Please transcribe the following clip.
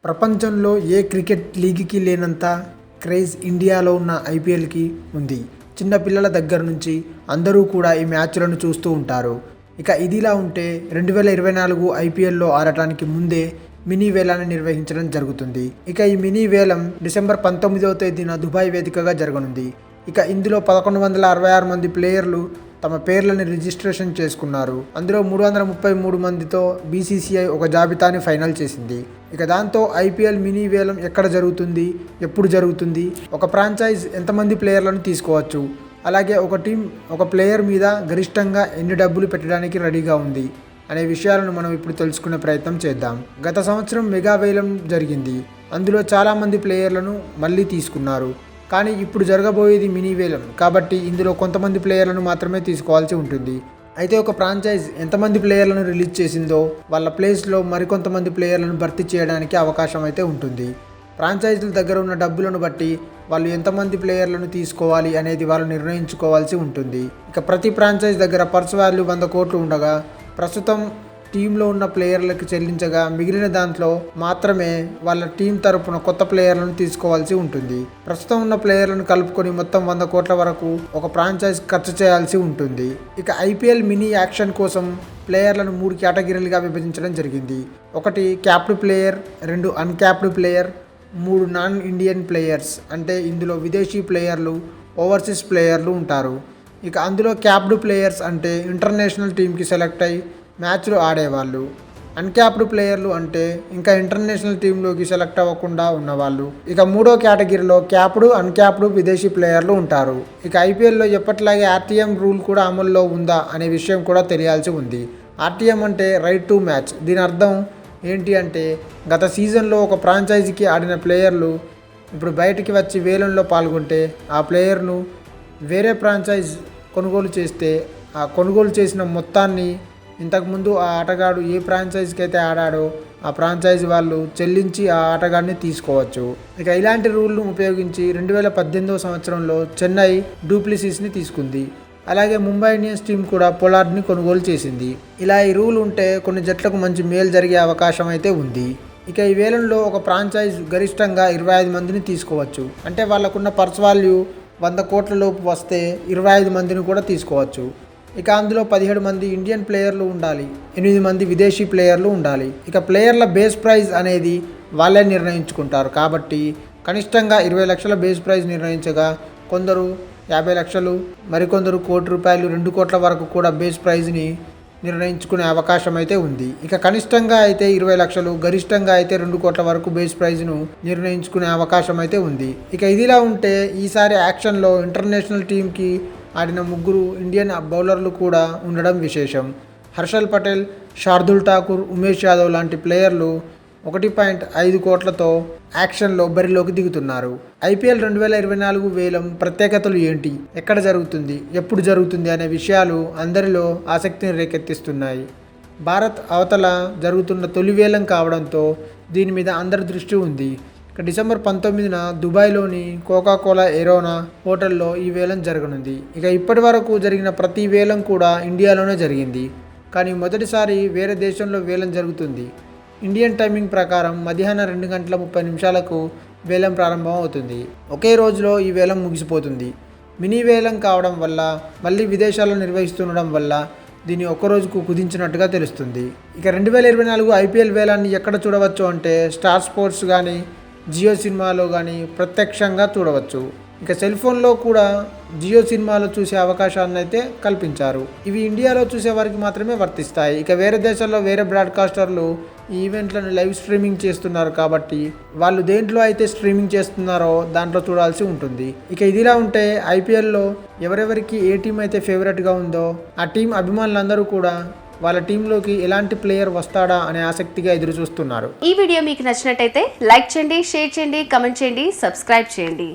ప్రపంచంలో ఏ క్రికెట్ లీగ్కి లేనంత క్రేజ్ ఇండియాలో ఉన్న ఐపీఎల్కి ఉంది. చిన్న పిల్లల దగ్గర నుంచి అందరూ కూడా ఈ మ్యాచ్లను చూస్తూ ఉంటారు. ఇక ఇదిలా ఉంటే 2024 ఐపీఎల్లో ఆడటానికి ముందే మినీ వేలాన్ని నిర్వహించడం జరుగుతుంది. ఇక ఈ మినీ వేలం డిసెంబర్ 19వ తేదీన దుబాయ్ వేదికగా జరగనుంది. ఇక ఇందులో 1166 మంది ప్లేయర్లు తమ పేర్లను రిజిస్ట్రేషన్ చేసుకున్నారు. అందులో 333 మందితో బీసీసీఐ ఒక జాబితాని ఫైనల్ చేసింది. ఇక దాంతో ఐపీఎల్ మినీ వేలం ఎక్కడ జరుగుతుంది, ఎప్పుడు జరుగుతుంది, ఒక ఫ్రాంచైజ్ ఎంతమంది ప్లేయర్లను తీసుకోవచ్చు, అలాగే ఒక టీం ఒక ప్లేయర్ మీద గరిష్టంగా ఎన్ని డబ్బులు పెట్టడానికి రెడీగా ఉంది అనే విషయాలను మనం ఇప్పుడు తెలుసుకునే ప్రయత్నం చేద్దాం. గత సంవత్సరం మెగా వేలం జరిగింది. అందులో చాలామంది ప్లేయర్లను మళ్ళీ తీసుకున్నారు. కానీ ఇప్పుడు జరగబోయేది మినీ వేలం కాబట్టి ఇందులో కొంతమంది ప్లేయర్లను మాత్రమే తీసుకోవాల్సి ఉంటుంది. అయితే ఒక ఫ్రాంచైజ్ ఎంతమంది ప్లేయర్లను రిలీజ్ చేసిందో వాళ్ళ ప్లేస్లో మరికొంతమంది ప్లేయర్లను భర్తీ చేయడానికి అవకాశం అయితే ఉంటుంది. ఫ్రాంచైజీల దగ్గర ఉన్న డబ్బులను బట్టి వాళ్ళు ఎంతమంది ప్లేయర్లను తీసుకోవాలి అనేది వాళ్ళు నిర్ణయించుకోవాల్సి ఉంటుంది. ఇక ప్రతి ఫ్రాంచైజ్ దగ్గర పర్స్ వాల్యూ 100 కోట్లు ఉండగా ప్రస్తుతం టీంలో ఉన్న ప్లేయర్లకు చెల్లించగా మిగిలిన దాంట్లో మాత్రమే వాళ్ళ టీం తరపున కొత్త ప్లేయర్లను తీసుకోవాల్సి ఉంటుంది. ప్రస్తుతం ఉన్న ప్లేయర్లను కలుపుకొని మొత్తం 100 కోట్ల వరకు ఒక ఫ్రాంచైజ్ ఖర్చు చేయాల్సి ఉంటుంది. ఇక ఐపీఎల్ మినీ యాక్షన్ కోసం ప్లేయర్లను 3 కేటగిరీలుగా విభజించడం జరిగింది. 1 capped player, 2 uncapped player, 3 non Indian players. అంటే ఇందులో విదేశీ ప్లేయర్లు, ఓవర్సీస్ ప్లేయర్లు ఉంటారు. ఇక అందులో క్యాప్డ్ ప్లేయర్స్ అంటే ఇంటర్నేషనల్ టీంకి సెలెక్ట్ అయ్యి మ్యాచ్లు ఆడేవాళ్ళు. అన్క్యాప్డ్ ప్లేయర్లు అంటే ఇంకా ఇంటర్నేషనల్ టీంలోకి సెలెక్ట్ అవ్వకుండా ఉన్నవాళ్ళు. ఇక 3వ కేటగిరీలో క్యాప్డ్, అన్క్యాప్డ్ విదేశీ ప్లేయర్లు ఉంటారు. ఇక ఐపీఎల్లో ఎప్పటిలాగే ఆర్టీఎం రూల్ కూడా అమల్లో ఉందా అనే విషయం కూడా తెలియాల్సి ఉంది. ఆర్టీఎం అంటే రైట్ టు మ్యాచ్. దీని అర్థం ఏంటి అంటే గత సీజన్లో ఒక ఫ్రాంచైజీకి ఆడిన ప్లేయర్లు ఇప్పుడు బయటికి వచ్చి వేలంలో పాల్గొంటే ఆ ప్లేయర్ను వేరే ఫ్రాంచైజ్ కొనుగోలు చేస్తే ఆ కొనుగోలు చేసిన మొత్తాన్ని ఇంతకుముందు ఆ ఆటగాడు ఏ ఫ్రాంచైజీకి అయితే ఆడాడో ఆ ఫ్రాంచైజీ వాళ్ళు చెల్లించి ఆ ఆటగాడిని తీసుకోవచ్చు. ఇక ఇలాంటి రూల్ను ఉపయోగించి 2018వ సంవత్సరంలో చెన్నై డూప్లిసిస్ని తీసుకుంది. అలాగే ముంబై ఇండియన్స్ టీం కూడా పొలార్డ్ని కొనుగోలు చేసింది. ఇలా ఈ రూల్ ఉంటే కొన్ని జట్లకు మంచి మేలు జరిగే అవకాశం అయితే ఉంది. ఇక ఈ వేలంలో ఒక ఫ్రాంచైజ్ గరిష్టంగా 25 మందిని తీసుకోవచ్చు. అంటే వాళ్ళకున్న పర్స్ వాల్యూ 100 కోట్ల లోపు వస్తే 25 మందిని కూడా తీసుకోవచ్చు. ఇక అందులో 17 మంది ఇండియన్ ప్లేయర్లు ఉండాలి, 8 మంది విదేశీ ప్లేయర్లు ఉండాలి. ఇక ప్లేయర్ల బేస్ ప్రైజ్ అనేది వాళ్ళే నిర్ణయించుకుంటారు కాబట్టి కనిష్టంగా 20 లక్షల బేస్ ప్రైజ్ నిర్ణయించగా కొందరు 50 లక్షలు, మరికొందరు ₹1 2 కోట్ల వరకు కూడా బేస్ ప్రైజ్ని నిర్ణయించుకునే అవకాశం అయితే ఉంది. ఇక కనిష్టంగా అయితే 20 లక్షలు, గరిష్టంగా అయితే 2 కోట్ల వరకు బేస్ ప్రైజ్ను నిర్ణయించుకునే అవకాశం అయితే ఉంది. ఇక ఇదిలా ఉంటే ఈసారి యాక్షన్లో ఇంటర్నేషనల్ టీంకి ఆడిన 3 ఇండియన్ బౌలర్లు కూడా ఉండడం విశేషం. హర్షల్ పటేల్, శార్దుల్ ఠాకూర్, ఉమేష్ యాదవ్ లాంటి ప్లేయర్లు 1.5 కోట్లతో యాక్షన్లో బరిలోకి దిగుతున్నారు. ఐపీఎల్ 2024 వేలం ప్రత్యేకతలు ఏంటి, ఎక్కడ జరుగుతుంది, ఎప్పుడు జరుగుతుంది అనే విషయాలు అందరిలో ఆసక్తిని రేకెత్తిస్తున్నాయి. భారత్ అవతల జరుగుతున్న తొలి వేలం కావడంతో దీని మీద అందరి దృష్టి ఉంది. ఇక డిసెంబర్ 19న దుబాయ్లోని కోకాకోలా ఎరోనా హోటల్లో ఈ వేలం జరగనుంది. ఇక ఇప్పటి వరకు జరిగిన ప్రతి వేలం కూడా ఇండియాలోనే జరిగింది. కానీ మొదటిసారి వేరే దేశంలో వేలం జరుగుతుంది. ఇండియన్ టైమింగ్ ప్రకారం మధ్యాహ్నం 2:30 వేలం ప్రారంభం అవుతుంది. ఒకే రోజులో ఈ వేలం ముగిసిపోతుంది. మినీ వేలం కావడం వల్ల మళ్ళీ విదేశాల్లో నిర్వహిస్తుండడం వల్ల దీన్ని ఒక్కరోజుకు కుదించినట్టుగా తెలుస్తుంది. ఇక 2024 ఐపీఎల్ వేలాన్ని ఎక్కడ చూడవచ్చు అంటే స్టార్ స్పోర్ట్స్ కానీ, జియో సినిమాలో కానీ ప్రత్యక్షంగా చూడవచ్చు. ఇక సెల్ ఫోన్లో కూడా జియో సినిమాలో చూసే అవకాశాన్ని అయితే కల్పించారు. ఇవి ఇండియాలో చూసే వారికి మాత్రమే వర్తిస్తాయి. ఇక వేరే దేశాల్లో వేరే బ్రాడ్కాస్టర్లు ఈ ఈవెంట్లను లైవ్ స్ట్రీమింగ్ చేస్తున్నారు కాబట్టి వాళ్ళు దేంట్లో అయితే స్ట్రీమింగ్ చేస్తున్నారో దాంట్లో చూడాల్సి ఉంటుంది. ఇక ఇదిలా ఉంటే ఐపీఎల్లో ఎవరెవరికి ఏ టీం అయితే ఫేవరెట్గా ఉందో ఆ టీం అభిమానులందరూ కూడా వాళ్ళ టీంలోకి ఎలాంటి ప్లేయర్ వస్తాడా అనే ఆసక్తిగా ఎదురు చూస్తున్నారు. ఈ వీడియో మీకు నచ్చినట్టయితే లైక్ చేయండి, షేర్ చేయండి, కమెంట్ చేయండి, సబ్స్క్రైబ్ చేయండి.